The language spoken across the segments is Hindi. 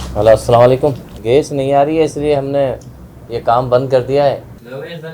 हेलो अस्सलाम वालेकुम। गैस नहीं आ रही है इसलिए हमने ये काम बंद कर दिया है।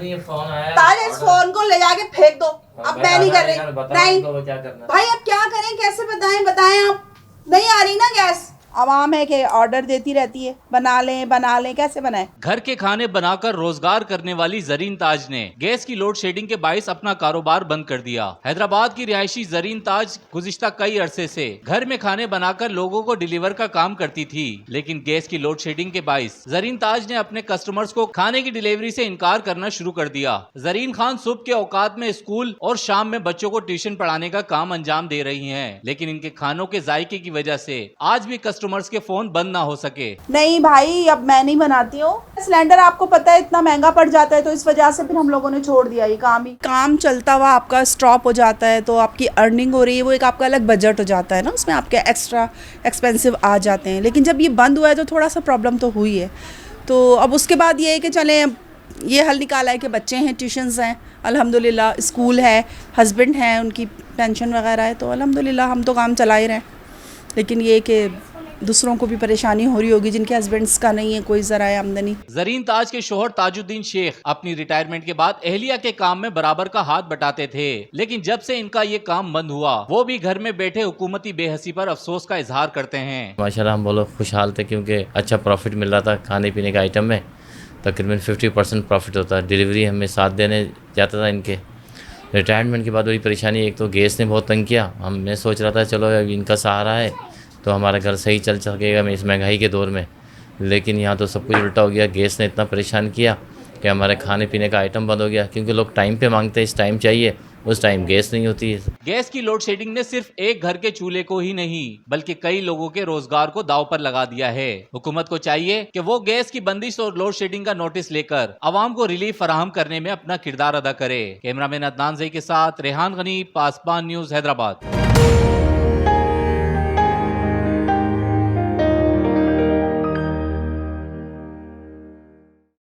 ये फोन आया ताज, इस फोन को ले जाके फेंक दो। अब मैं नहीं कर रही। नहीं तो क्या करना भाई, अब क्या करें, कैसे बताएं बताएं आप। नहीं आ रही ना गैस। आवाम है कि ऑर्डर देती रहती है, बना लें, कैसे बनाएं। घर के खाने बनाकर रोजगार करने वाली जरीन ताज ने गैस की लोड शेडिंग के बाइस अपना कारोबार बंद कर दिया। हैदराबाद की रिहायशी जरीन ताज गुज़िश्ता कई अरसे से घर में खाने बनाकर लोगों को डिलीवर का काम करती थी, लेकिन गैस की लोड शेडिंग के बाइस जरीन ताज ने अपने कस्टमर्स को खाने की डिलीवरी से इनकार करना शुरू कर दिया। जरीन खान सुबह के औकात में स्कूल और शाम में बच्चों को ट्यूशन पढ़ाने का काम अंजाम दे रही हैं, लेकिन इनके खानों के जायके की वजह से आज भी कस्टमर्स के फोन बंद ना हो सके। नहीं भाई, अब मैं नहीं बनाती हूँ। सिलेंडर आपको पता है इतना महंगा पड़ जाता है, तो इस वजह से फिर हम लोगों ने छोड़ दिया ये काम ही। काम चलता हुआ आपका स्टॉप हो जाता है तो आपकी अर्निंग हो रही है, वो एक आपका अलग बजट हो जाता है ना, उसमें आपके एक्स्ट्रा एक्सपेंसिव आ जाते हैं। लेकिन जब ये बंद हुआ है तो थोड़ा सा प्रॉब्लम तो हुई है। तो अब उसके बाद ये है कि चलें, ये हल निकाला है कि बच्चे हैं, ट्यूशन्स हैं, अल्हम्दुलिल्लाह, स्कूल है, हस्बैंड हैं, उनकी पेंशन वगैरह है, तो अल्हम्दुलिल्लाह हम तो काम चला ही रहे हैं। लेकिन ये कि दूसरों को भी परेशानी हो रही होगी जिनके हस्बैंड्स का नहीं है कोई ज़राए आमदनी। जरीन ताज के शोहर ताजुद्दीन शेख अपनी रिटायरमेंट के बाद एहलिया के काम में बराबर का हाथ बटाते थे, लेकिन जब से इनका ये काम बंद हुआ वो भी घर में बैठे हुकूमती बेहसी पर अफसोस का इजहार करते हैं। माशाल्लाह हम बोलो खुशहाल थे क्योंकि अच्छा प्रॉफिट मिल रहा था खाने पीने के आइटम में। तकरीबन 50% प्रॉफिट होता है। डिलीवरी हमें साथ देने जाता था इनके। रिटायरमेंट के बाद वही परेशानी, एक तो गैस ने बहुत तंग किया। मैं सोच रहा था चलो अब इनका सहारा है तो हमारा घर सही चल सकेगा मैं इस महंगाई के दौर में, लेकिन यहाँ तो सब कुछ उल्टा हो गया। गैस ने इतना परेशान किया कि हमारे खाने पीने का आइटम बंद हो गया, क्योंकि लोग टाइम पे मांगते हैं, इस टाइम चाहिए, उस टाइम गैस नहीं होती है। गैस की लोड शेडिंग ने सिर्फ एक घर के चूल्हे को ही नहीं बल्कि कई लोगों के रोजगार को दांव पर लगा दिया है। हुकूमत को चाहिए कि वो गैस की बंदिश और लोड शेडिंग का नोटिस लेकर आवाम को रिलीफ फराहम करने में अपना किरदार अदा करे। कैमरामैन अदनान ज़ई के साथ रेहान गनी, पासबान न्यूज, हैदराबाद।